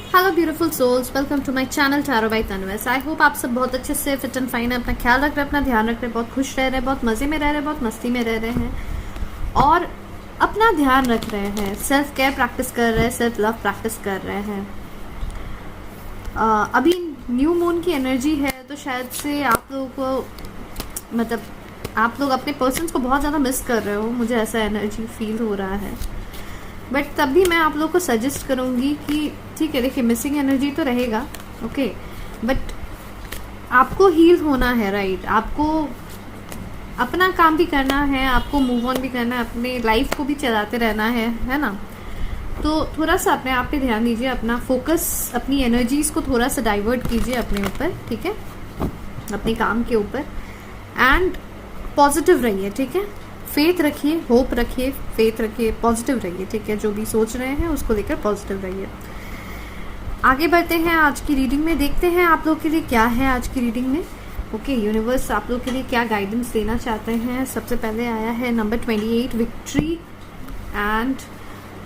Hello beautiful souls, welcome to my channel tarot by Tanvas. I hope आप सब बहुत अच्छे से फिट एंड फाइन है, अपना ख्याल रख रहे हैं, अपना ध्यान रख रहे हैं, बहुत खुश रह रहे हैं, बहुत मज़े में रह रहे हैं, बहुत मस्ती में रह रहे हैं और अपना ध्यान रख रहे हैं, सेल्फ केयर प्रैक्टिस कर रहे हैं, सेल्फ लव प्रैक्टिस कर रहे हैं। अभी न्यू मून की एनर्जी है तो शायद से आप लोगों को आप लोग अपने पर्सन्स को बहुत ज़्यादा मिस कर रहे हो, मुझे ऐसा एनर्जी फील हो रहा है। बट तब भी मैं आप लोगों को सजेस्ट करूँगी कि ठीक है, देखिए मिसिंग एनर्जी तो रहेगा, ओके, बट आपको हील होना है, राइट। आपको अपना काम भी करना है, आपको मूव ऑन भी करना है, अपने लाइफ को भी चलाते रहना है ना। तो थोड़ा सा अपने आप पे ध्यान दीजिए, अपना फोकस, अपनी एनर्जीज को थोड़ा सा डाइवर्ट कीजिए अपने ऊपर, ठीक है, अपने काम के ऊपर, एंड पॉजिटिव रहिए, ठीक है। फेथ रखिए, होप रखिए, फेथ रखिए, पॉजिटिव रहिए, ठीक है। जो भी सोच रहे हैं उसको लेकर पॉजिटिव रहिए। आगे बढ़ते हैं आज की रीडिंग में, देखते हैं आप लोग के लिए क्या है आज की रीडिंग में। ओके, यूनिवर्स आप लोग के लिए क्या गाइडेंस देना चाहते हैं। सबसे पहले आया है number 28 victory and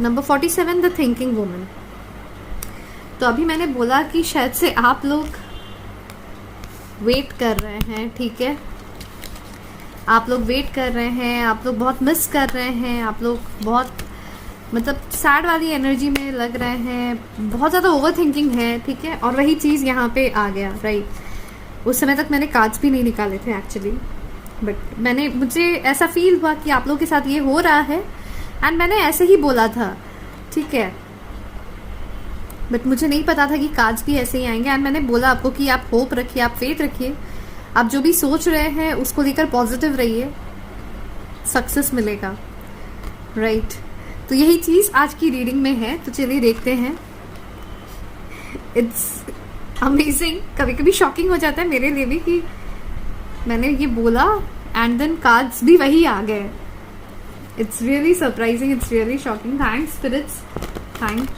number 47 the thinking woman. तो अभी मैंने बोला कि शायद से आप लोग वेट कर रहे हैं, ठीक है, आप लोग वेट कर रहे हैं, आप लोग बहुत मिस कर रहे हैं, आप लोग बहुत सैड वाली एनर्जी में लग रहे हैं, बहुत ज़्यादा ओवर थिंकिंग है, ठीक है। और वही चीज़ यहाँ पे आ गया, राइट। उस समय तक मैंने कार्ड्स भी नहीं निकाले थे एक्चुअली, बट मुझे ऐसा फील हुआ कि आप लोगों के साथ ये हो रहा है एंड मैंने ऐसे ही बोला था, ठीक है, बट मुझे नहीं पता था कि कार्ड्स भी ऐसे ही आएंगे। एंड मैंने बोला आपको कि आप होप रखिए, आप फेथ रखिए, आप जो भी सोच रहे हैं उसको लेकर पॉजिटिव रहिए, सक्सेस मिलेगा, राइट। तो यही चीज़ आज की रीडिंग में है, तो चलिए देखते हैं। इट्स अमेजिंग, कभी कभी शॉकिंग हो जाता है मेरे लिए भी कि मैंने ये बोला एंड देन कार्ड्स भी वही आ गए। It's really surprising, it's really shocking. Thanks spirits, thank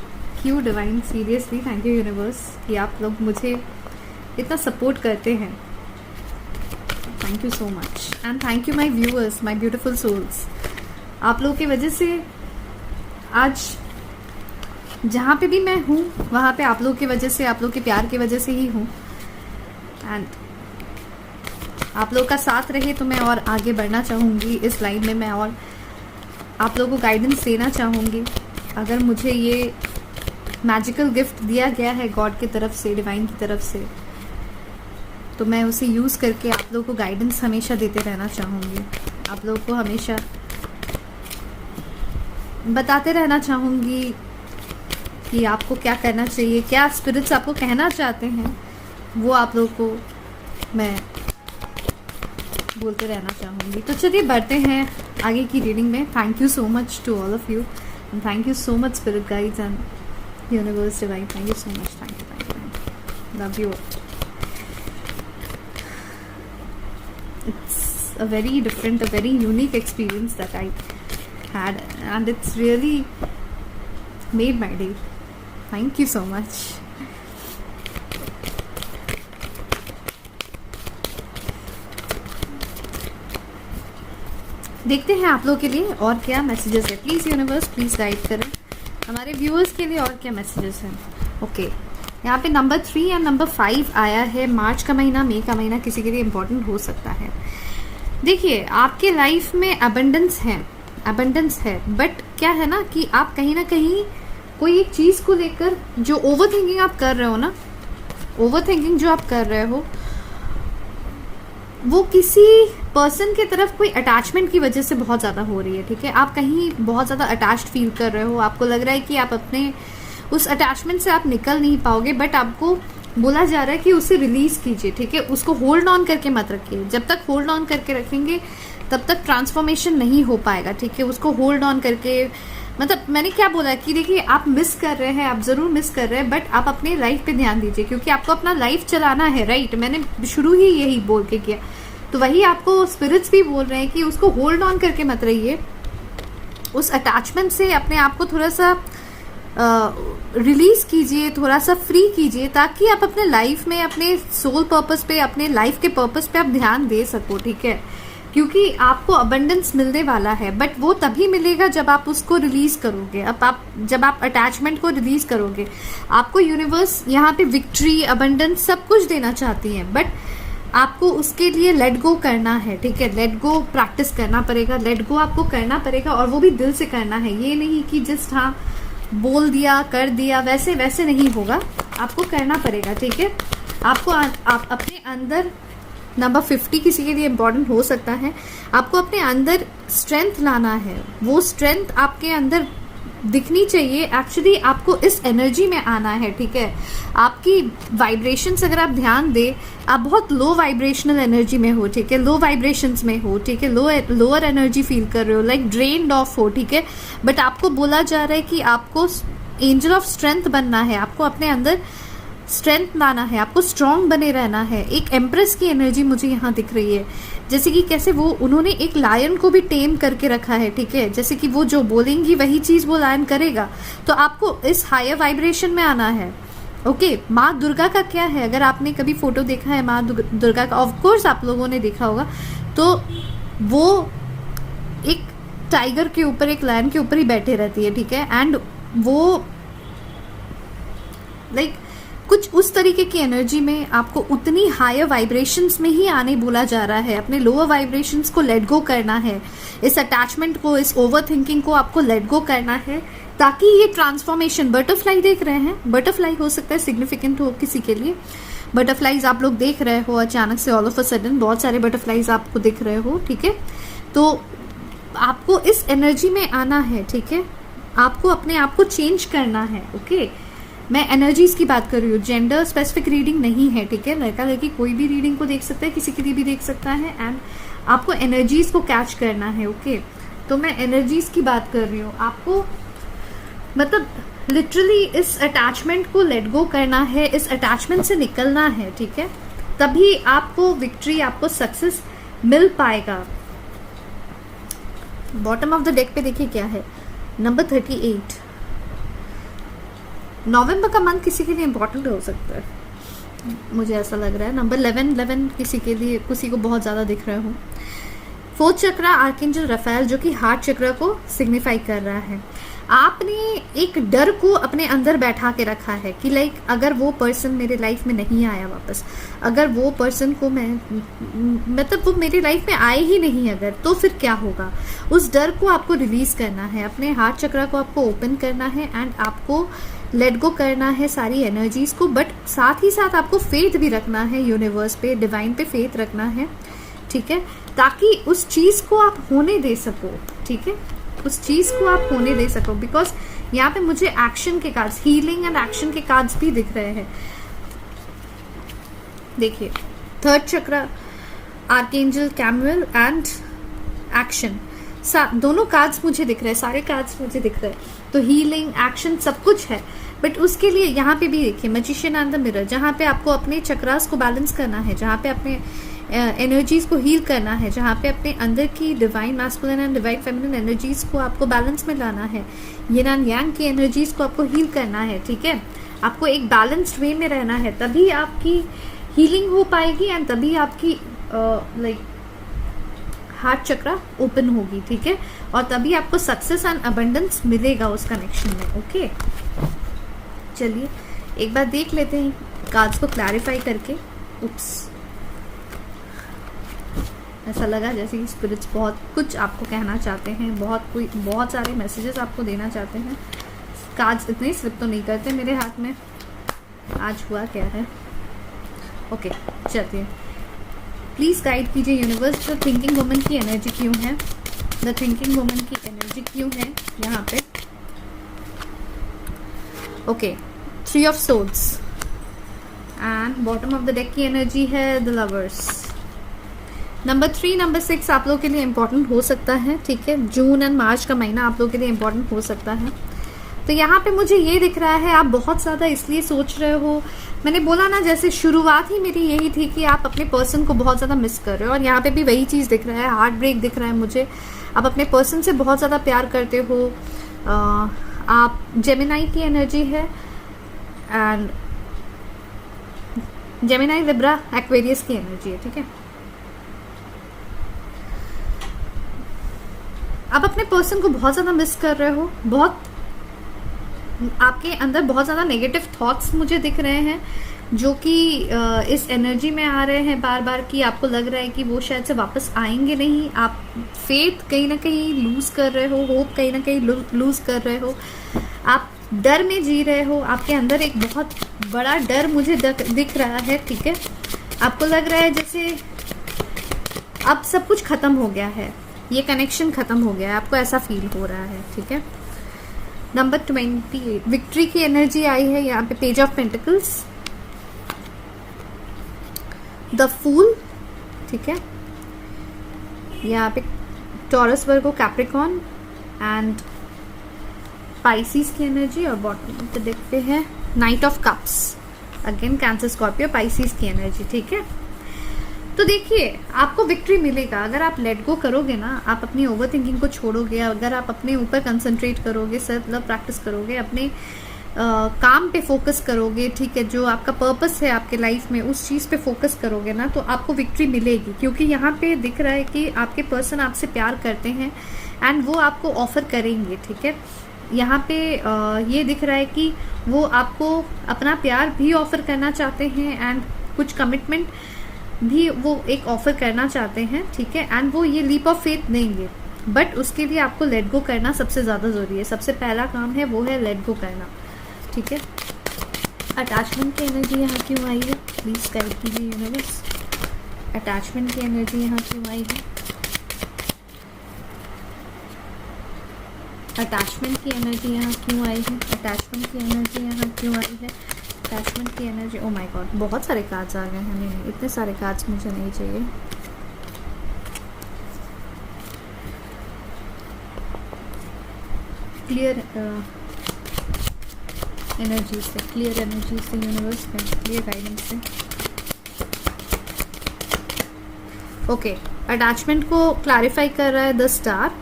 you divine, seriously thank you universe कि आप लोग मुझे इतना सपोर्ट करते हैं। Thank you so much and thank you my viewers, my beautiful souls. आप लोगों की वजह से आज जहाँ पे भी मैं हूँ वहाँ पे आप लोग की वजह से, आप लोग के प्यार की वजह से ही हूँ। एंड आप लोग का साथ रहे तो मैं और आगे बढ़ना चाहूँगी इस लाइन में, मैं और आप लोगों को गाइडेंस देना चाहूँगी। अगर मुझे ये मैजिकल गिफ्ट दिया गया है गॉड की तरफ से, डिवाइन की तरफ से, तो मैं उसे यूज़ करके आप लोगों को गाइडेंस हमेशा देते रहना चाहूँगी। आप लोगों को हमेशा बताते रहना चाहूँगी कि आपको क्या करना चाहिए, क्या स्पिरिट्स आपको कहना चाहते हैं, वो आप लोगों को मैं बोलते रहना चाहूँगी। तो चलिए बढ़ते हैं आगे की रीडिंग में। Thank you so much to all of you and thank you so much spirit guides and universe divine, thank you so much, thank you, love you. It's a very different, a very unique experience that I had and it's really made my day. Thank you so much. देखते हैं आप लोगों के लिए और क्या messages है। Please universe please guide करें हमारे व्यूअर्स के लिए और क्या मैसेजेस हैं। ओके, यहाँ पे नंबर 3 या नंबर 5 आया है। मार्च का महीना, मई का महीना किसी के लिए इम्पोर्टेंट हो सकता है। देखिए आपके लाइफ में अबंडेंस है, बट क्या है ना कि आप कहीं ना कहीं कोई एक चीज़ को लेकर जो ओवर थिंकिंग आप कर रहे हो ना, ओवर थिंकिंग जो आप कर रहे हो वो किसी पर्सन की तरफ कोई अटैचमेंट की वजह से बहुत ज़्यादा हो रही है, ठीक है। आप कहीं बहुत ज़्यादा अटैच्ड फील कर रहे हो, आपको लग रहा है कि आप अपने उस अटैचमेंट से आप निकल नहीं पाओगे, बट आपको बोला जा रहा है कि उसे रिलीज कीजिए, ठीक है। उसको होल्ड ऑन करके मत रखिए, जब तक होल्ड ऑन करके रखेंगे तब तक ट्रांसफॉर्मेशन नहीं हो पाएगा, ठीक है। उसको होल्ड ऑन करके मैंने क्या बोला कि देखिए आप मिस कर रहे हैं, आप ज़रूर मिस कर रहे हैं, बट आप अपने लाइफ पे ध्यान दीजिए क्योंकि आपको अपना लाइफ चलाना है, राइट। मैंने शुरू ही यही बोल के किया, तो वही आपको स्पिरिट्स भी बोल रहे हैं कि उसको होल्ड ऑन करके मत रहिए, उस अटैचमेंट से अपने आप को थोड़ा सा रिलीज कीजिए, थोड़ा सा फ्री कीजिए, ताकि आप अपने लाइफ में अपने सोल पर्पस पे, अपने लाइफ के पर्पस पे आप ध्यान दे सको, ठीक है। क्योंकि आपको अबंडेंस मिलने वाला है, बट वो तभी मिलेगा जब आप उसको रिलीज करोगे। अब आप जब आप अटैचमेंट को रिलीज करोगे, आपको यूनिवर्स यहाँ पे विक्ट्री, अबंडेंस सब कुछ देना चाहती है, बट आपको उसके लिए लेट गो करना है, ठीक है। लेट गो प्रैक्टिस करना पड़ेगा, लेट गो आपको करना पड़ेगा, और वो भी दिल से करना है। ये नहीं कि जस्ट हाँ बोल दिया कर दिया, वैसे वैसे नहीं होगा, आपको करना पड़ेगा, ठीक है। आपको आप अपने अंदर नंबर 50 किसी के लिए इम्पोर्टेंट हो सकता है। आपको अपने अंदर स्ट्रेंथ लाना है, वो स्ट्रेंथ आपके अंदर दिखनी चाहिए। एक्चुअली आपको इस एनर्जी में आना है, ठीक है। आपकी वाइब्रेशंस अगर आप ध्यान दें, आप बहुत लो वाइब्रेशनल एनर्जी में हो, ठीक है, लो वाइब्रेशंस में हो, ठीक है, लोअर एनर्जी फील कर रहे हो, लाइक ड्रेन्ड ऑफ हो, ठीक है। बट आपको बोला जा रहा है कि आपको एंजल ऑफ स्ट्रेंथ बनना है, आपको अपने अंदर स्ट्रेंथ लाना है, आपको स्ट्रांग बने रहना है। एक एम्प्रेस की एनर्जी मुझे यहाँ दिख रही है, जैसे कि कैसे वो उन्होंने एक लायन को भी टेम करके रखा है, ठीक है। जैसे कि वो जो बोलेंगी वही चीज वो लायन करेगा, तो आपको इस हायर वाइब्रेशन में आना है, ओके। माँ दुर्गा का क्या है, अगर आपने कभी फोटो देखा है माँ दुर्गा का, ऑफ कोर्स आप लोगों ने देखा होगा, तो वो एक टाइगर के ऊपर, एक लायन के ऊपर ही बैठे रहती है, ठीक है। एंड वो लाइक कुछ उस तरीके की एनर्जी में आपको उतनी हायर वाइब्रेशंस में ही आने बोला जा रहा है। अपने लोअर वाइब्रेशंस को लेट गो करना है, इस अटैचमेंट को, इस ओवर थिंकिंग को आपको लेट गो करना है, ताकि ये ट्रांसफॉर्मेशन, बटरफ्लाई देख रहे हैं, बटरफ्लाई हो सकता है सिग्निफिकेंट हो किसी के लिए। बटरफ्लाईज आप लोग देख रहे हो, अचानक से ऑल ऑफ अ सडन बहुत सारे बटरफ्लाईज आपको दिख रहे हो, ठीक है। तो आपको इस एनर्जी में आना है, ठीक है। आपको अपने आप को चेंज करना है, ओके। मैं एनर्जीज की बात कर रही हूँ, जेंडर स्पेसिफिक रीडिंग नहीं है, ठीक है। लड़का लड़की कोई भी रीडिंग को देख सकता है, किसी के लिए भी देख सकता है, एंड आपको एनर्जीज को कैच करना है, ओके। तो मैं एनर्जीज की बात कर रही हूँ, आपको मतलब लिटरली इस अटैचमेंट को लेट गो करना है, इस अटैचमेंट से निकलना है, ठीक है। तभी आपको विक्ट्री, आपको सक्सेस मिल पाएगा। बॉटम ऑफ द डेक पे देखिए क्या है, नंबर 38। नवंबर का मंथ किसी के लिए इम्पोर्टेंट हो सकता है, मुझे ऐसा लग रहा है। नंबर 11 किसी के लिए, किसी को बहुत ज़्यादा दिख रहा हो। 4th चक्र आर्कएंजल रफेल, जो कि हार्ट चक्र को सिग्निफाई कर रहा है। आपने एक डर को अपने अंदर बैठा के रखा है कि लाइक अगर वो पर्सन मेरे लाइफ में नहीं आया वापस, अगर वो पर्सन को मैं मतलब वो मेरी लाइफ में आए ही नहीं अगर, तो फिर क्या होगा। उस डर को आपको रिलीज करना है, अपने हार्ट चक्र को आपको ओपन करना है, एंड आपको लेट गो करना है सारी एनर्जीज को। बट साथ ही साथ आपको फेथ भी रखना है, यूनिवर्स पे, डिवाइन पे फेथ रखना है, ठीक है, ताकि उस चीज को आप होने दे सको, ठीक है, उस चीज को आप होने दे सको। बिकॉज यहाँ पे मुझे एक्शन के कार्ड्स, हीलिंग एंड एक्शन के कार्ड्स भी दिख रहे हैं। देखिए 3rd चक्र आर्कएंजल कैमुएल एंड एक्शन, दोनों कार्ड्स मुझे दिख रहे हैं, सारे कार्ड्स मुझे दिख रहे हैं। तो हीलिंग, एक्शन सब कुछ है, बट उसके लिए यहाँ पे भी देखिए मैजिशियन एंड द मिरर, जहाँ पे आपको अपने चक्रास को बैलेंस करना है, जहाँ पे अपने एनर्जीज को हील करना है, जहाँ पे अपने अंदर की divine masculine and divine feminine energies को आपको बैलेंस में लाना है, यिन एंड यांग की एनर्जीज को आपको हील करना है, ठीक है। आपको एक बैलेंस्ड वे में रहना है, तभी आपकी हीलिंग हो पाएगी, एंड तभी आपकी लाइक हार्ट चक्र ओपन होगी, ठीक है, और तभी आपको सक्सेस एंड अबंडेंस मिलेगा उस कनेक्शन में, ओके। चलिए एक बार देख लेते हैं कार्ड्स को क्लैरिफाई करके। उप्स, ऐसा लगा जैसे कि स्पिरिट्स बहुत कुछ आपको कहना चाहते हैं, बहुत सारे मैसेजेस आपको देना चाहते हैं। कार्ड्स इतने स्लिप तो नहीं करते मेरे हाथ में, आज हुआ क्या है। ओके चलिए, प्लीज गाइड कीजिए यूनिवर्स, द थिंकिंग वुमन की एनर्जी क्यों है, द थिंकिंग वुमन की एनर्जी क्यों है यहाँ पे। Okay, 3 of swords and bottom of the deck की एनर्जी है द लवर्स। नंबर 3, नंबर 6 आप लोगों के लिए इंपॉर्टेंट हो सकता है, ठीक है। जून एंड मार्च का महीना आप लोगों के लिए इंपॉर्टेंट हो सकता है। तो यहाँ पे मुझे ये दिख रहा है आप बहुत ज़्यादा इसलिए सोच रहे हो, मैंने बोला ना जैसे शुरुआत ही मेरी यही थी कि आप अपने पर्सन को बहुत ज़्यादा मिस कर रहे हो, और यहाँ पे भी वही चीज़ दिख रहा है, हार्ट ब्रेक दिख रहा है मुझे। आप अपने पर्सन से बहुत ज़्यादा प्यार करते हो। आप जेमिनाई की एनर्जी है, एंड जेमिनाई, लिब्रा, एक्वेरियस की एनर्जी है, ठीक है। आप अपने पर्सन को बहुत ज़्यादा मिस कर रहे हो, बहुत आपके अंदर बहुत ज़्यादा नेगेटिव थॉट्स मुझे दिख रहे हैं जो कि इस एनर्जी में आ रहे हैं बार बार, कि आपको लग रहा है कि वो शायद से वापस आएंगे नहीं। आप फेथ कहीं ना कहीं लूज कर रहे हो, होप कहीं ना कहीं लूज कर रहे हो, आप डर में जी रहे हो। आपके अंदर एक बहुत बड़ा डर मुझे दिख रहा है, ठीक है। आपको लग रहा है जैसे अब सब कुछ खत्म हो गया है, ये कनेक्शन खत्म हो गया है, आपको ऐसा फील हो रहा है, ठीक है। नंबर 28 विक्ट्री की एनर्जी आई है यहाँ पे, page of pentacles, the fool, ठीक है। यहाँ पे Taurus, Virgo, Capricorn and Pisces की एनर्जी, और बॉटम पे देखते हैं knight of cups, again Cancer, Scorpio, Pisces की एनर्जी, ठीक है। तो देखिए आपको विक्ट्री मिलेगा अगर आप लेट गो करोगे ना, आप अपनी ओवर थिंकिंग को छोड़ोगे, अगर आप अपने ऊपर कंसंट्रेट करोगे, सेल्फ लव प्रैक्टिस करोगे, अपने काम पे फोकस करोगे, ठीक है। जो आपका पर्पस है आपके लाइफ में उस चीज़ पे फोकस करोगे ना, तो आपको विक्ट्री मिलेगी। क्योंकि यहाँ पे दिख रहा है कि आपके पर्सन आपसे प्यार करते हैं एंड वो आपको ऑफर करेंगे, ठीक है। यहाँ पे ये दिख रहा है कि वो आपको अपना प्यार भी ऑफर करना चाहते हैं एंड कुछ कमिटमेंट भी वो एक ऑफर करना चाहते हैं, ठीक है। एंड वो ये लीप ऑफ फेथ देंगे, बट उसके लिए आपको लेट गो करना सबसे ज़्यादा ज़रूरी है। सबसे पहला काम है वो है लेट गो करना, ठीक है। अटैचमेंट की एनर्जी यहाँ क्यों आई है, प्लीज़ गाइड कीजिए यूनिवर्स। अटैचमेंट की एनर्जी यहाँ क्यों आई है, अटैचमेंट की एनर्जी यहाँ क्यों आई है, अटैचमेंट की एनर्जी यहाँ क्यों आई है, अटैचमेंट की एनर्जी। ओ माय गॉड, बहुत सारे कार्ड्स आ गए हैं। नहीं, इतने सारे कार्ड्स मुझे नहीं चाहिए। क्लियर एनर्जी से, क्लियर एनर्जी से यूनिवर्स में, क्लियर गाइडेंस से। ओके, अटैचमेंट को क्लैरिफाई कर रहा है the star,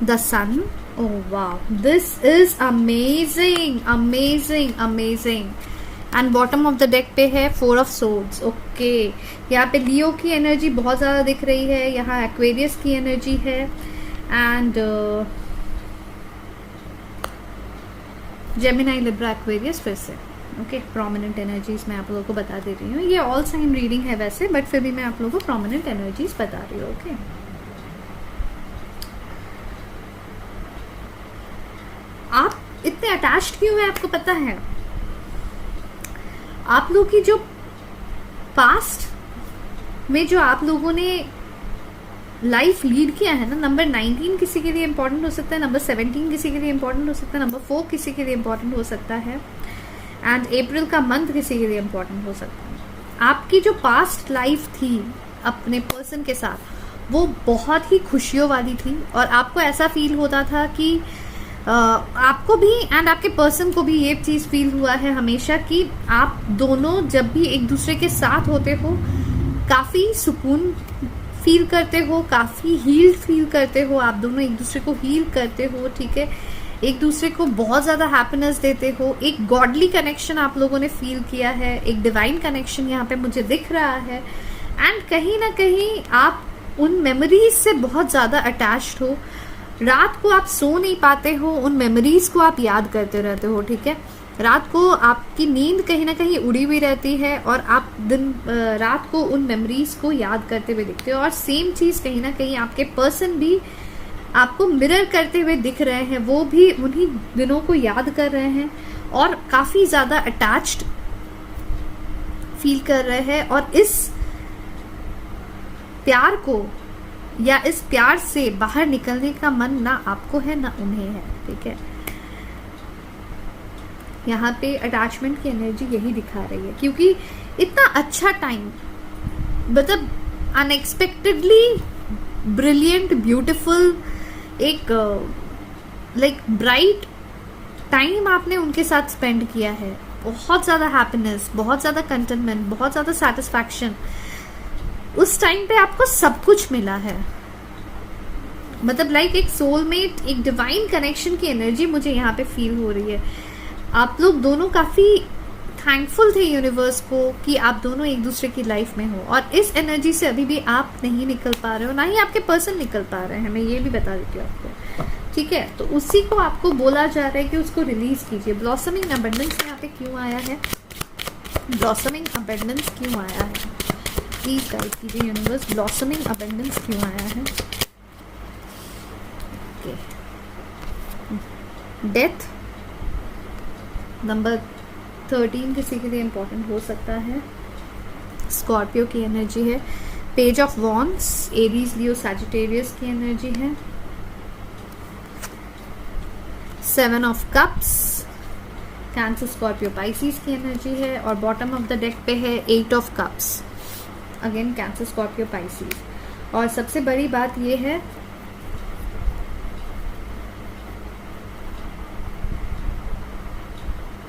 the sun. Oh wow, this is amazing, amazing, amazing. And bottom of the deck पे है 4 of swords. Okay, यहाँ पे लियो की एनर्जी बहुत ज़्यादा दिख रही है, यहाँ एक्वेरियस की एनर्जी है एंड जेमिनाई, लिब्रा, एक्वेरियस फिर से। ओके, प्रोमिनेंट एनर्जीज मैं आप लोगों को बता दे रही हूँ। ये ऑल साइन रीडिंग है वैसे, बट फिर भी मैं आप लोगों को प्रोमिनेंट एनर्जीज बता रही हूँ। ओके, आप इतने अटैच्ड क्यों है आपको पता है? आप लोग की जो पास्ट में जो आप लोगों ने लाइफ लीड किया है ना, नंबर 19 किसी के लिए इंपॉर्टेंट हो सकता है, नंबर 17 किसी के लिए इंपॉर्टेंट हो सकता है, नंबर 4 किसी के लिए इंपॉर्टेंट हो सकता है एंड अप्रैल का मंथ किसी के लिए इंपॉर्टेंट हो सकता है। आपकी जो पास्ट लाइफ थी अपने पर्सन के साथ वो बहुत ही खुशियों वाली थी और आपको ऐसा फील होता था कि आपको भी एंड आपके पर्सन को भी ये चीज़ फील हुआ है हमेशा कि आप दोनों जब भी एक दूसरे के साथ होते हो काफ़ी सुकून फील करते हो, काफ़ी हील्ड फील करते हो, आप दोनों एक दूसरे को हील करते हो, ठीक है, एक दूसरे को बहुत ज़्यादा हैप्पीनेस देते हो, एक गॉडली कनेक्शन आप लोगों ने फील किया है, एक डिवाइन कनेक्शन यहाँ पे मुझे दिख रहा है एंड कहीं ना कहीं आप उन मेमोरीज से बहुत ज़्यादा अटैच्ड हो। रात को आप सो नहीं पाते हो, उन मेमोरीज को आप याद करते रहते हो, ठीक है। रात को आपकी नींद कहीं ना कहीं उड़ी हुई रहती है और आप रात को उन मेमोरीज को याद करते हुए दिखते हो और सेम चीज़ कहीं ना कहीं आपके पर्सन भी आपको मिरर करते हुए दिख रहे हैं, वो भी उन्हीं दिनों को याद कर रहे हैं और काफ़ी ज़्यादा अटैच्ड फील कर रहे हैं और इस प्यार को या इस प्यार से बाहर निकलने का मन ना आपको है ना उन्हें है, ठीक है। यहाँ पे अटैचमेंट की एनर्जी यही दिखा रही है क्योंकि इतना अच्छा टाइम, मतलब अनएक्सपेक्टेडली ब्रिलियंट, ब्यूटीफुल, एक लाइक ब्राइट टाइम आपने उनके साथ स्पेंड किया है। बहुत ज़्यादा हैप्पीनेस, बहुत ज़्यादा कंटेनमेंट, बहुत ज़्यादा सेटिस्फैक्शन, उस टाइम पे आपको सब कुछ मिला है। मतलब लाइक एक सोलमेट, एक डिवाइन कनेक्शन की एनर्जी मुझे यहाँ पे फील हो रही है। आप लोग दोनों काफ़ी थैंकफुल थे यूनिवर्स को कि आप दोनों एक दूसरे की लाइफ में हो, और इस एनर्जी से अभी भी आप नहीं निकल पा रहे हो, ना ही आपके पर्सन निकल पा रहे हैं, मैं ये भी बता देती हूँ आपको, ठीक है। तो उसी को आपको बोला जा रहा है कि उसको रिलीज कीजिए। ब्लॉसमिंग अबंडेंस यहाँ पे क्यों आया है, ब्लॉसमिंग अबंडेंस क्यों आया है, प्लीज गाइड कीजिए यूनिवर्स, ब्लॉसमिंग अबंडेंस क्यों आया है। डेथ नंबर 13 किसी के लिए इंपॉर्टेंट हो सकता है। स्कॉर्पियो की एनर्जी है। Page of wands Aries Leo Sagittarius की एनर्जी है। 7 of cups cancer Scorpio Pisces की एनर्जी है। और बॉटम ऑफ द डेक पे है 8 of cups, again Cancer Scorpio Pisces. और सबसे बड़ी बात ये है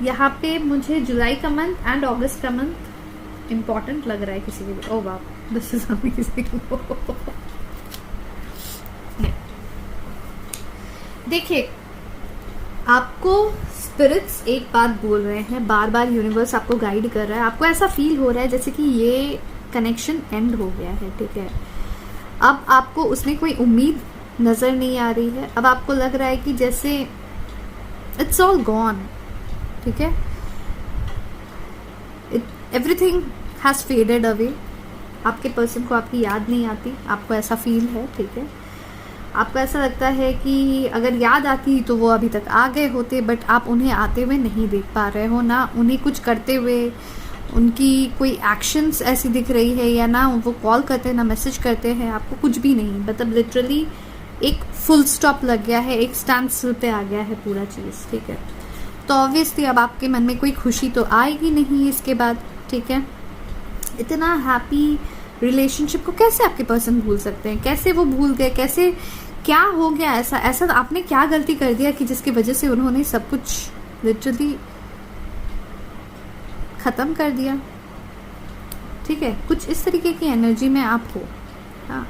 यहाँ पे मुझे जुलाई का मंथ एंड अगस्त का मंथ इम्पॉर्टेंट लग रहा है किसी के लिए। ओ वाह, दिस इज अमेजिंग। देखिए, आपको स्पिरिट्स एक बात बोल रहे हैं, बार बार यूनिवर्स आपको गाइड कर रहा है, आपको ऐसा फील हो रहा है जैसे कि ये कनेक्शन एंड हो गया है, ठीक है। अब आपको उसमें कोई उम्मीद नजर नहीं आ रही है। अब आपको लग रहा है कि जैसे इट्स ऑल गॉन, ठीक है, एवरीथिंग हैज फेडेड अवे। आपके पर्सन को आपकी याद नहीं आती, आपको ऐसा फील है, ठीक है। आपको ऐसा लगता है कि अगर याद आती तो वो अभी तक आ गए होते, बट आप उन्हें आते हुए नहीं देख पा रहे हो, ना उन्हें कुछ करते हुए उनकी कोई एक्शंस ऐसी दिख रही है, या ना वो कॉल करते हैं, ना मैसेज करते हैं, आपको कुछ भी नहीं। मतलब लिटरली एक फुल स्टॉप लग गया है, एक स्टैंड स्टिल पे आ गया है पूरा चीज़, ठीक है। तो ऑब्वियसली अब आपके मन में कोई खुशी तो आएगी नहीं इसके बाद, ठीक है। इतना हैप्पी रिलेशनशिप को कैसे आपके पर्सन भूल सकते हैं, कैसे वो भूल गए, कैसे, क्या हो गया ऐसा, ऐसा आपने क्या गलती कर दिया कि जिसकी वजह से उन्होंने सब कुछ लिटरली खत्म कर दिया, ठीक है। कुछ इस तरीके की एनर्जी में आप हो, हाँ,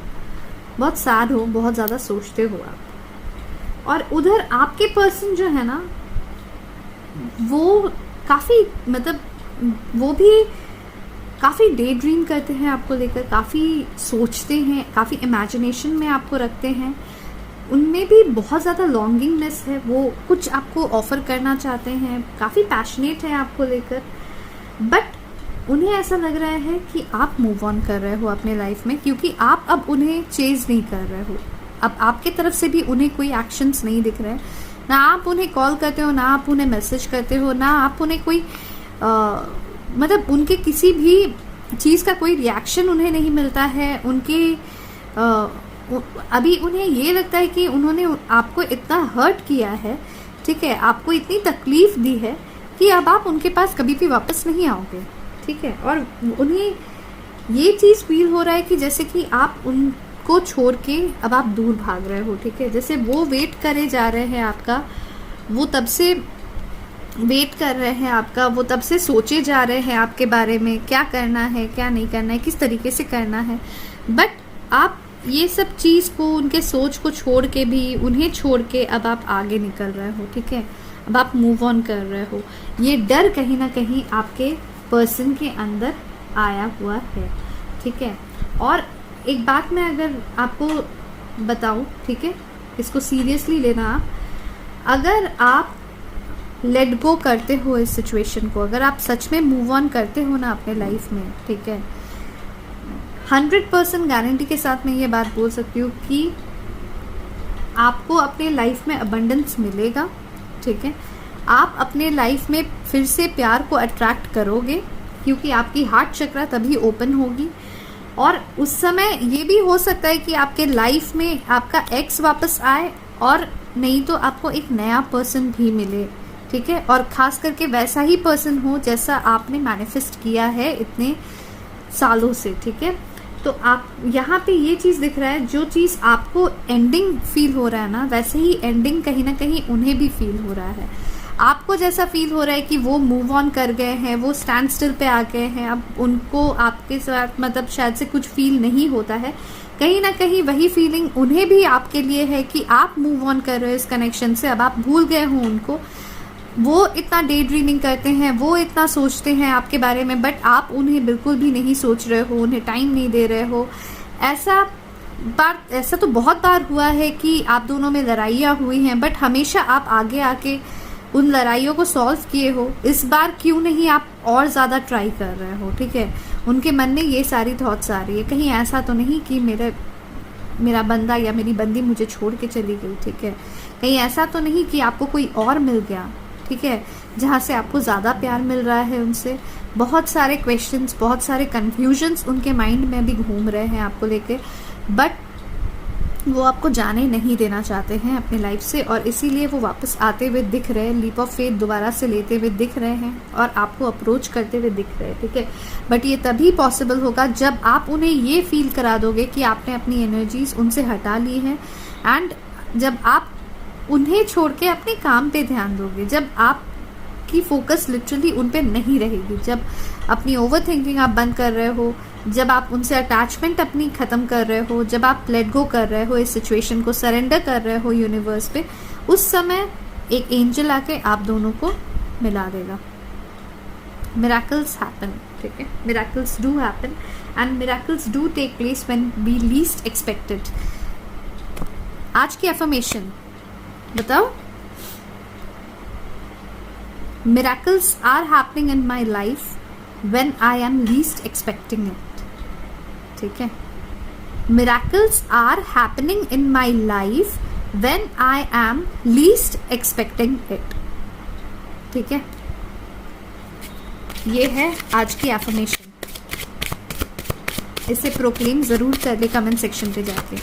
बहुत सैड हो, बहुत ज़्यादा सोचते हो आप। और उधर आपके पर्सन जो है ना, वो काफ़ी, मतलब वो भी काफ़ी डे ड्रीम करते हैं आपको लेकर, काफ़ी सोचते हैं, काफ़ी इमेजिनेशन में आपको रखते हैं। उनमें भी बहुत ज़्यादा लॉन्गिंगनेस है, वो कुछ आपको ऑफर करना चाहते हैं, काफ़ी पैशनेट है आपको लेकर, बट उन्हें ऐसा लग रहा है कि आप मूव ऑन कर रहे हो अपने लाइफ में, क्योंकि आप अब उन्हें चेज नहीं कर रहे हो। अब आपके तरफ से भी उन्हें कोई एक्शंस नहीं दिख रहे हैं, ना आप उन्हें कॉल करते हो, ना आप उन्हें मैसेज करते हो, ना आप उन्हें कोई मतलब उनके किसी भी चीज़ का कोई रिएक्शन उन्हें नहीं मिलता है। उनके अभी उन्हें ये लगता है कि उन्होंने आपको इतना हर्ट किया है, ठीक है, आपको इतनी तकलीफ दी है कि अब आप उनके पास कभी भी वापस नहीं आओगे, ठीक है। और उन्हें ये चीज़ फील हो रहा है कि जैसे कि आप उनको छोड़ के अब आप दूर भाग रहे हो, ठीक है। जैसे वो वेट करे जा रहे हैं आपका, वो तब से वेट कर रहे हैं आपका, वो तब से सोचे जा रहे हैं आपके बारे में, क्या करना है, क्या नहीं करना है, किस तरीके से करना है। बट आप ये सब चीज़ को, उनके सोच को छोड़ के भी, उन्हें छोड़ के अब आप आगे निकल रहे हो, ठीक है। अब आप मूव ऑन कर रहे हो। ये डर कहीं ना कहीं आपके पर्सन के अंदर आया हुआ है, ठीक है। और एक बात मैं अगर आपको बताऊं, ठीक है, इसको सीरियसली लेना आप, अगर आप लेट गो करते हो इस सिचुएशन को, अगर आप सच में मूव ऑन करते हो ना अपने लाइफ में, ठीक है, 100% गारंटी के साथ मैं ये बात बोल सकती हूँ कि आपको अपने लाइफ में अबंडेंस मिलेगा, ठीक है। आप अपने लाइफ में फिर से प्यार को अट्रैक्ट करोगे, क्योंकि आपकी हार्ट चक्रा तभी ओपन होगी। और उस समय ये भी हो सकता है कि आपके लाइफ में आपका एक्स वापस आए, और नहीं तो आपको एक नया पर्सन भी मिले, ठीक है। और खास करके वैसा ही पर्सन हो जैसा आपने मैनिफेस्ट किया है इतने सालों से, ठीक है। तो आप यहाँ पे ये चीज़ दिख रहा है, जो चीज़ आपको एंडिंग फील हो रहा है ना, वैसे ही एंडिंग कहीं ना कहीं उन्हें भी फील हो रहा है। आपको जैसा फील हो रहा है कि वो मूव ऑन कर गए हैं, वो स्टैंड स्टिल पे आ गए हैं, अब उनको आपके साथ मतलब शायद से कुछ फील नहीं होता है, कहीं ना कहीं वही फीलिंग उन्हें भी आपके लिए है कि आप मूव ऑन कर रहे हो इस कनेक्शन से, अब आप भूल गए हो उनको। वो इतना डे ड्रीमिंग करते हैं, वो इतना सोचते हैं आपके बारे में, बट आप उन्हें बिल्कुल भी नहीं सोच रहे हो, उन्हें टाइम नहीं दे रहे हो। ऐसा तो बहुत बार हुआ है कि आप दोनों में लड़ाइयाँ हुई हैं, बट हमेशा आप आगे आके उन लड़ाइयों को सॉल्व किए हो। इस बार क्यों नहीं आप और ज़्यादा ट्राई कर रहे हो, ठीक है। उनके मन में ये सारी थॉट्स आ रही है, कहीं ऐसा तो नहीं कि मेरा बंदा या मेरी बंदी मुझे छोड़ के चली गई, ठीक है। कहीं ऐसा तो नहीं कि आपको कोई और मिल गया, ठीक है, जहाँ से आपको ज़्यादा प्यार मिल रहा है उनसे। बहुत सारे क्वेश्चंस, बहुत सारे कन्फ्यूजन्स उनके माइंड में भी घूम रहे हैं आपको लेके, बट वो आपको जाने नहीं देना चाहते हैं अपनी लाइफ से, और इसीलिए वो वापस आते हुए दिख रहे हैं, लीप ऑफ फेथ दोबारा से लेते हुए दिख रहे हैं और आपको अप्रोच करते हुए दिख रहे हैं, ठीक है। बट ये तभी पॉसिबल होगा जब आप उन्हें ये फील करा दोगे कि आपने अपनी एनर्जीज उनसे हटा ली है, एंड जब आप उन्हें छोड़ के अपने काम पे ध्यान दोगे, जब आपकी फोकस लिटरली उन पे नहीं रहेगी, जब अपनी ओवर थिंकिंग आप बंद कर रहे हो, जब आप उनसे अटैचमेंट अपनी ख़त्म कर रहे हो, जब आप लेट गो कर रहे हो, इस सिचुएशन को सरेंडर कर रहे हो यूनिवर्स पे, उस समय एक एंजल आके आप दोनों को मिला देगा। मिरेकल्स हैपन, ठीक है, miracles do happen and miracles do take place when we least expected. आज की अफर्मेशन बताओ, miracles are happening in my life when I am least expecting it, ठीक है। Miracles are happening in my life when I am least expecting it, ठीक है। ये है आज की एफर्मेशन, इसे प्रोक्लेम जरूर कर ले कमेंट सेक्शन पे जाके,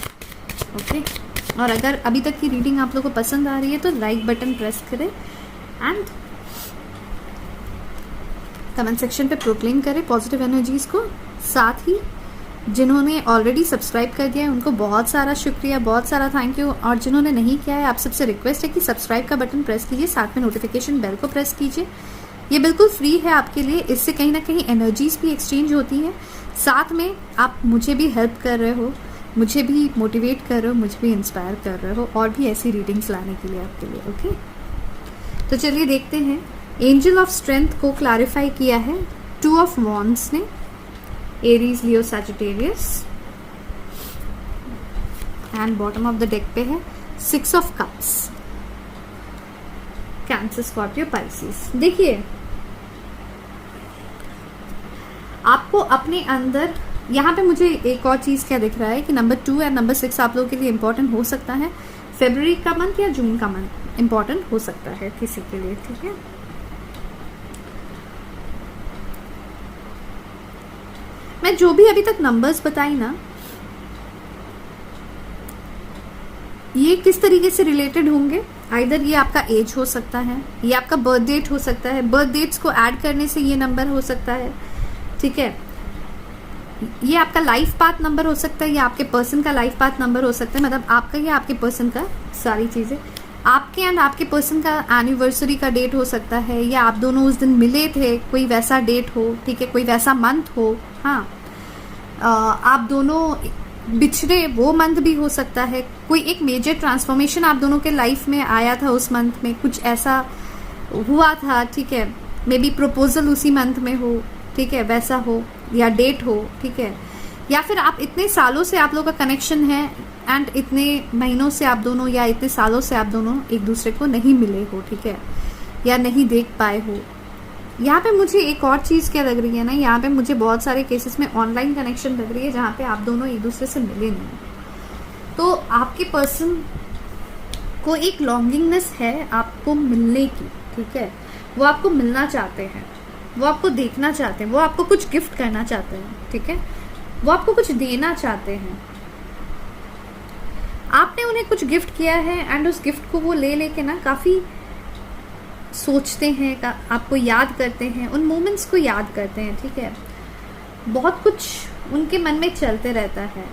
ओके। और अगर अभी तक की रीडिंग आप लोगों को पसंद आ रही है तो लाइक बटन प्रेस करें एंड कमेंट सेक्शन पे प्रोक्लेम करें पॉजिटिव एनर्जीज को। साथ ही जिन्होंने ऑलरेडी सब्सक्राइब कर दिया है उनको बहुत सारा शुक्रिया, बहुत सारा थैंक यू, और जिन्होंने नहीं किया है आप सबसे रिक्वेस्ट है कि सब्सक्राइब का बटन प्रेस कीजिए, साथ में नोटिफिकेशन बेल को प्रेस कीजिए। ये बिल्कुल फ्री है आपके लिए, इससे कहीं ना कहीं एनर्जीज भी एक्सचेंज होती हैं, साथ में आप मुझे भी हेल्प कर रहे हो, मुझे भी मोटिवेट कर रहे हो, मुझे भी इंस्पायर कर रहे हो और भी ऐसी रीडिंग्स लाने के लिए आपके लिए, ओके। तो चलिए देखते हैं। एंजल ऑफ स्ट्रेंथ को क्लैरिफाई किया है 2 ऑफ वॉन्ड्स ने, Aries, Leo, Sagittarius, and bottom of the deck पे है 6 of cups, cancer, Scorpio, Pisces. देखिए आपको अपने अंदर यहाँ पे मुझे एक और चीज़ क्या दिख रहा है कि नंबर 2 एंड नंबर 6 आप लोगों के लिए इंपॉर्टेंट हो सकता है। फरवरी का मंथ या जून का मंथ इंपॉर्टेंट हो सकता है किसी के लिए, ठीक है। मैं जो भी अभी तक नंबर्स बताई ना, ये किस तरीके से रिलेटेड होंगे, आइदर ये आपका एज हो सकता है, ये आपका बर्थ डेट हो सकता है, बर्थ डेट्स को ऐड करने से ये नंबर हो सकता है, ठीक है। ये आपका लाइफ पाथ नंबर हो सकता है, या आपके पर्सन का लाइफ पाथ नंबर हो सकता है, मतलब आपका या आपके पर्सन का, सारी चीज़ें आपके एंड आपके पर्सन का एनिवर्सरी का डेट हो सकता है, या आप दोनों उस दिन मिले थे, कोई वैसा डेट हो, ठीक है, कोई वैसा मंथ हो, हाँ। आप दोनों बिछड़े वो मंथ भी हो सकता है, कोई एक मेजर ट्रांसफॉर्मेशन आप दोनों के लाइफ में आया था उस मंथ में, कुछ ऐसा हुआ था, ठीक है। मे बी प्रपोजल उसी मंथ में हो, ठीक है, वैसा हो, या डेट हो, ठीक है। या फिर आप इतने सालों से आप लोगों का कनेक्शन है एंड इतने महीनों से आप दोनों या इतने सालों से आप दोनों एक दूसरे को नहीं मिले हो, ठीक है, या नहीं देख पाए हो। यहाँ पे मुझे एक और चीज़ क्या लग रही है ना, यहाँ पे मुझे बहुत सारे केसेस में ऑनलाइन कनेक्शन लग रही है जहाँ पे आप दोनों एक दूसरे से मिले नहीं। तो आपके पर्सन को एक लॉन्गिंगनेस है आपको मिलने की, ठीक है। वो आपको मिलना चाहते हैं, वो आपको देखना चाहते हैं, वो आपको कुछ गिफ्ट करना चाहते हैं, ठीक है, वो आपको कुछ देना चाहते हैं। आपने उन्हें कुछ गिफ्ट किया है एंड उस गिफ्ट को वो ले लेके ना काफ़ी सोचते हैं, आपको याद करते हैं, उन मोमेंट्स को याद करते हैं, ठीक है। बहुत कुछ उनके मन में चलते रहता है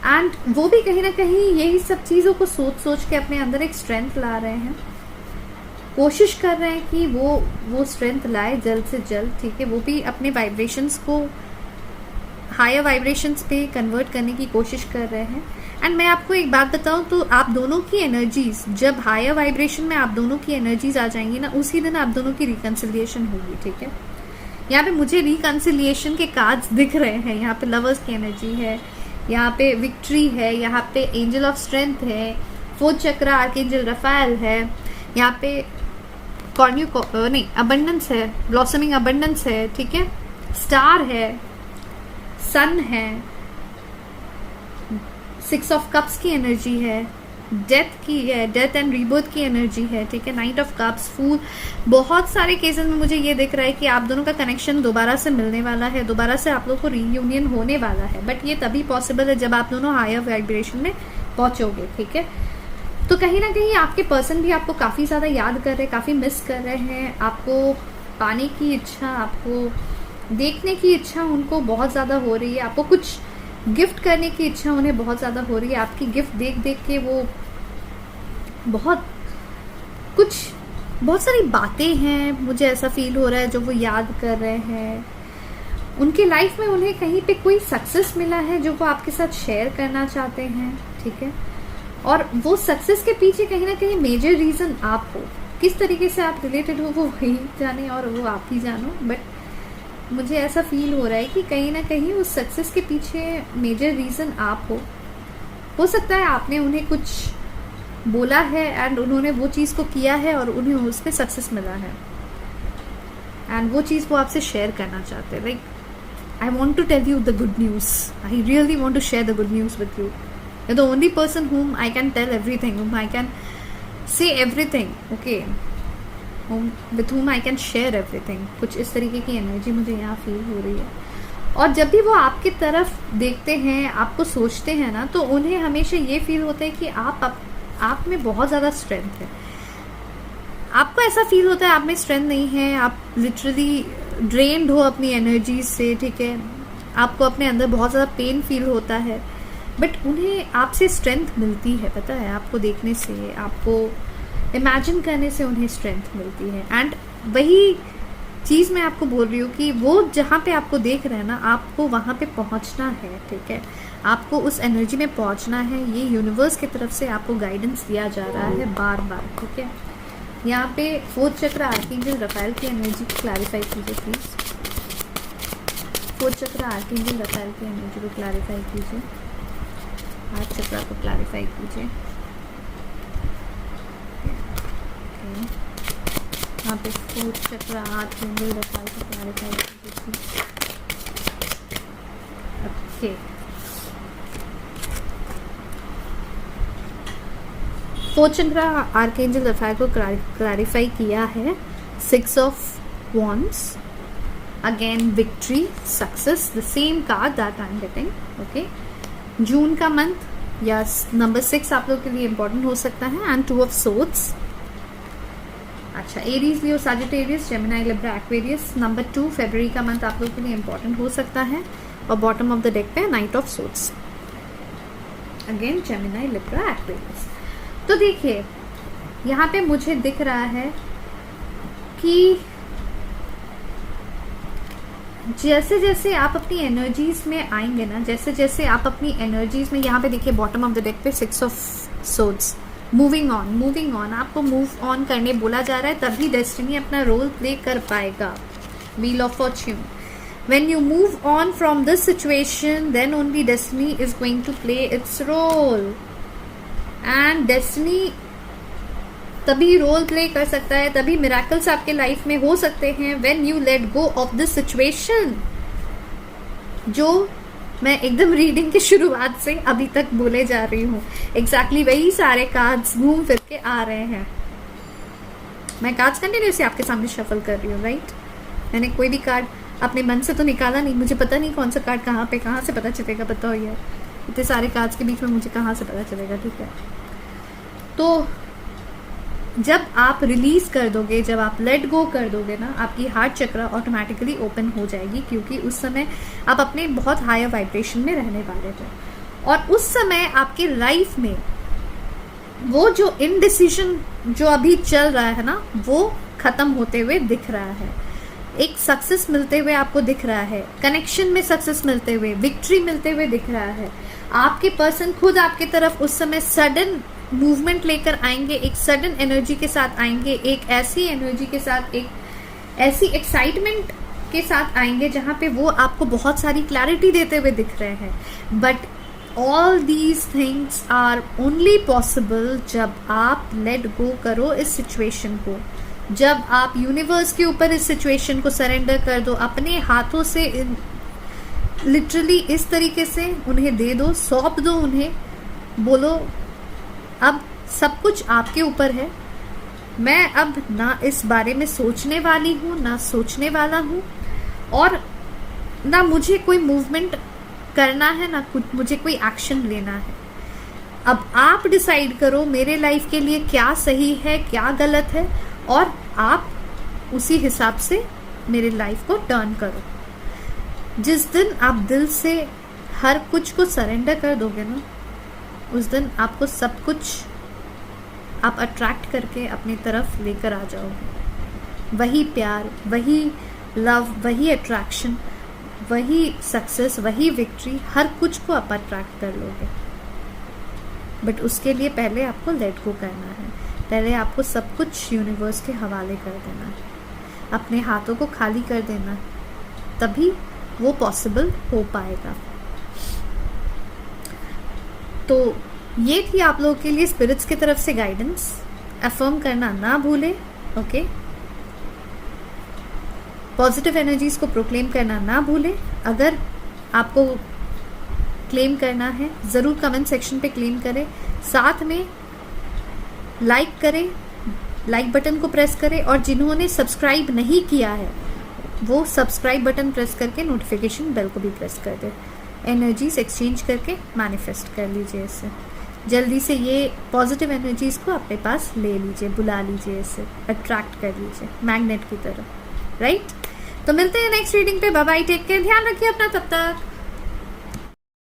एंड वो भी कहीं ना कहीं यही सब चीज़ों को सोच सोच के अपने अंदर एक स्ट्रेंथ ला रहे हैं, कोशिश कर रहे हैं कि वो स्ट्रेंथ लाए जल्द से जल्द, ठीक है। वो भी अपने वाइब्रेशंस को हायर वाइब्रेशंस पे कन्वर्ट करने की कोशिश कर रहे हैं एंड मैं आपको एक बात बताऊं तो आप दोनों की एनर्जीज जब हायर वाइब्रेशन में आप दोनों की एनर्जीज आ जाएंगी ना, उसी दिन आप दोनों की रिकंसिलिएशन होगी, ठीक है। यहाँ पे मुझे रिकंसिलिएशन के कार्ड्स दिख रहे हैं। यहाँ पे लवर्स की एनर्जी है, यहाँ पे विक्ट्री है, यहाँ पे एंजल ऑफ स्ट्रेंथ है, फोर्थ चक्र आर्कएंजल रफाएल है, यहाँ पे अबंडेंस है, ब्लॉसमिंग अबंडेंस है, ठीक है, स्टार है, सन है, 6 ऑफ कप्स की एनर्जी है, डेथ की है, डेथ एंड रीबर्थ की एनर्जी है, ठीक है, नाइट ऑफ कप्स, फूल। बहुत सारे केसेस में मुझे ये दिख रहा है कि आप दोनों का कनेक्शन दोबारा से मिलने वाला है, दोबारा से आप लोग को रीयूनियन होने वाला है, बट ये तभी पॉसिबल है जब आप दोनों हायर वाइब्रेशन में पहुंचोगे, ठीक है। तो कहीं ना कहीं आपके पर्सन भी आपको काफ़ी ज़्यादा याद कर रहे हैं, काफ़ी मिस कर रहे हैं, आपको पाने की इच्छा, आपको देखने की इच्छा उनको बहुत ज़्यादा हो रही है, आपको कुछ गिफ्ट करने की इच्छा उन्हें बहुत ज़्यादा हो रही है। आपकी गिफ्ट देख देख के वो बहुत सारी बातें हैं, मुझे ऐसा फील हो रहा है, जो वो याद कर रहे हैं। उनके लाइफ में उन्हें कहीं पे कोई सक्सेस मिला है जो वो आपके साथ शेयर करना चाहते हैं, ठीक है। और वो सक्सेस के पीछे कहीं ना कहीं मेजर रीज़न आप हो। किस तरीके से आप रिलेटेड हो वो वही जाने और वो आप ही जानो, बट मुझे ऐसा फील हो रहा है कि कहीं ना कहीं उस सक्सेस के पीछे मेजर रीज़न आप हो सकता है आपने उन्हें कुछ बोला है एंड उन्होंने वो चीज़ को किया है और उन्हें उसमें सक्सेस मिला है एंड वो चीज़ वो आपसे शेयर करना चाहते हैं। Like I want to tell you the good news, I really want to share the good news with you. You're the only person whom I can tell everything, whom I can say everything, okay, with whom I can share everything। कुछ इस तरीके की energy मुझे यहाँ feel हो रही है। और जब भी वो आपकी तरफ देखते हैं, आपको सोचते हैं ना, तो उन्हें हमेशा ये फील होता है कि आप में बहुत ज़्यादा स्ट्रेंथ है। आपको ऐसा फील होता है आप में स्ट्रेंथ नहीं है, आप लिटरली ड्रेन्ड हो अपनी एनर्जी से, ठीक है, आपको अपने अंदर बहुत ज़्यादा पेन फील होता है, बट उन्हें आपसे स्ट्रेंथ मिलती है। पता है, आपको देखने से, आपको इमेजिन करने से उन्हें स्ट्रेंथ मिलती है। एंड वही चीज़ मैं आपको बोल रही हूँ कि वो जहाँ पे आपको देख रहे हैं ना, आपको वहाँ पे पहुँचना है, ठीक है, आपको उस एनर्जी में पहुँचना है। ये यूनिवर्स की तरफ से आपको गाइडेंस दिया जा रहा है बार बार, ठीक है। यहाँ पे फोर्थ चक्र आर्कएंजल रफाएल की एनर्जी को क्लैरिफाई कीजिए please. Fourth chakra archangel Rafale की एनर्जी को क्लैरिफाई कीजिए, हार्ट चक्र को क्लैरिफाई कीजिए। यहाँ पे फोर्थ चक्र आर्कएंजल रफाएल को क्लैरिफाई कीजिए। Okay, fourth chakra archangel Raphael को क्लैरिफाई किया है। 6 of wands, again victory, success, the same card that I am getting, okay. जून का मंथ या नंबर 6 आप लोग के लिए इंपॉर्टेंट हो सकता है, एंड 2 ऑफ सोर्ड्स। अच्छा, Aries, Leo, Sagittarius, Gemini, Libra, Aquarius. Number 2 फरवरी का मंथ आप लोग के लिए इंपॉर्टेंट हो सकता है, और बॉटम ऑफ द डेक पे night of swords, again Gemini, Libra, Aquarius. तो देखिए यहाँ पे मुझे दिख रहा है कि जैसे जैसे आप अपनी एनर्जीज में आएंगे ना, जैसे जैसे आप अपनी एनर्जीज में, यहाँ पे देखिए बॉटम ऑफ द डेक पे 6 ऑफ सोर्ड्स, मूविंग ऑन, आपको मूव ऑन करने बोला जा रहा है, तभी डेस्टिनी अपना रोल प्ले कर पाएगा। Wheel of fortune, when you move on from this situation, then only destiny is going to play its role, and destiny तभी रोल प्ले कर सकता है, तभी मिराकल्स आपके लाइफ में हो सकते हैं when you let go of this situation. जो मैं एकदम रीडिंग की शुरुआत से अभी तक बोले जा रही हूँ, एग्जैक्टली वही सारे कार्ड्स घूम फिर के आ रहे हैं। मैं कार्ड्स कंटिन्यूसली आपके सामने शफल कर रही हूँ, राइट। मैंने कोई भी कार्ड अपने मन से तो निकाला नहीं, मुझे पता नहीं कौन सा कार्ड कहाँ पे, कहाँ से पता चलेगा, बताओ यार, इतने सारे कार्ड्स के बीच में मुझे कहाँ से पता चलेगा, ठीक है। तो जब आप रिलीज कर दोगे, जब आप लेट गो कर दोगे ना, आपकी हार्ट चक्र ऑटोमेटिकली ओपन हो जाएगी, क्योंकि उस समय आप अपने बहुत हायर वाइब्रेशन में रहने वाले थे, और उस समय आपके लाइफ में वो जो इनडिसीजन जो अभी चल रहा है ना, वो खत्म होते हुए दिख रहा है। एक सक्सेस मिलते हुए आपको दिख रहा है, कनेक्शन में सक्सेस मिलते हुए, विक्ट्री मिलते हुए दिख रहा है, आपके पर्सन खुद आपके तरफ उस समय सडन मूवमेंट लेकर आएंगे, एक सडन एनर्जी के साथ आएंगे, एक ऐसी एनर्जी के साथ, एक ऐसी एक्साइटमेंट के साथ आएंगे जहां पे वो आपको बहुत सारी क्लैरिटी देते हुए दिख रहे हैं। But all these things are only possible जब आप लेट गो करो इस सिचुएशन को, जब आप यूनिवर्स के ऊपर इस सिचुएशन को सरेंडर कर दो, अपने हाथों से लिटरली इस तरीके से उन्हें दे दो, सौंप दो उन्हें, बोलो अब सब कुछ आपके ऊपर है, मैं अब ना इस बारे में सोचने वाली हूँ, ना सोचने वाला हूँ, और ना मुझे कोई मूवमेंट करना है, ना कुछ मुझे कोई एक्शन लेना है। अब आप डिसाइड करो मेरे लाइफ के लिए क्या सही है, क्या गलत है, और आप उसी हिसाब से मेरे लाइफ को टर्न करो। जिस दिन आप दिल से हर कुछ को सरेंडर कर दोगे ना, उस दिन आपको सब कुछ आप अट्रैक्ट करके अपनी तरफ लेकर आ जाओगे। वही प्यार, वही लव, वही अट्रैक्शन, वही सक्सेस, वही विक्ट्री, हर कुछ को आप अट्रैक्ट कर लोगे। बट उसके लिए पहले आपको लेट गो करना है, पहले आपको सब कुछ यूनिवर्स के हवाले कर देना है, अपने हाथों को खाली कर देना है, तभी वो पॉसिबल हो पाएगा। तो ये थी आप लोगों के लिए स्पिरिट्स की तरफ से गाइडेंस। अफर्म करना ना भूले, ओके। पॉजिटिव एनर्जीज को प्रोक्लेम करना ना भूले। अगर आपको क्लेम करना है ज़रूर कमेंट सेक्शन पे क्लेम करें, साथ में लाइक करें, लाइक बटन को प्रेस करें, और जिन्होंने सब्सक्राइब नहीं किया है वो सब्सक्राइब बटन प्रेस करके नोटिफिकेशन बेल को भी प्रेस कर दे। एनर्जीज एक्सचेंज करके मैनिफेस्ट कर लीजिए इसे, जल्दी से ये पॉजिटिव एनर्जीज को अपने पास ले लीजिए, बुला लीजिए, इसे अट्रैक्ट कर लीजिए मैग्नेट की तरह, राइट। तो मिलते हैं नेक्स्ट रीडिंग पे। बाय बाय, टेक केयर, ध्यान रखिए अपना, तब तक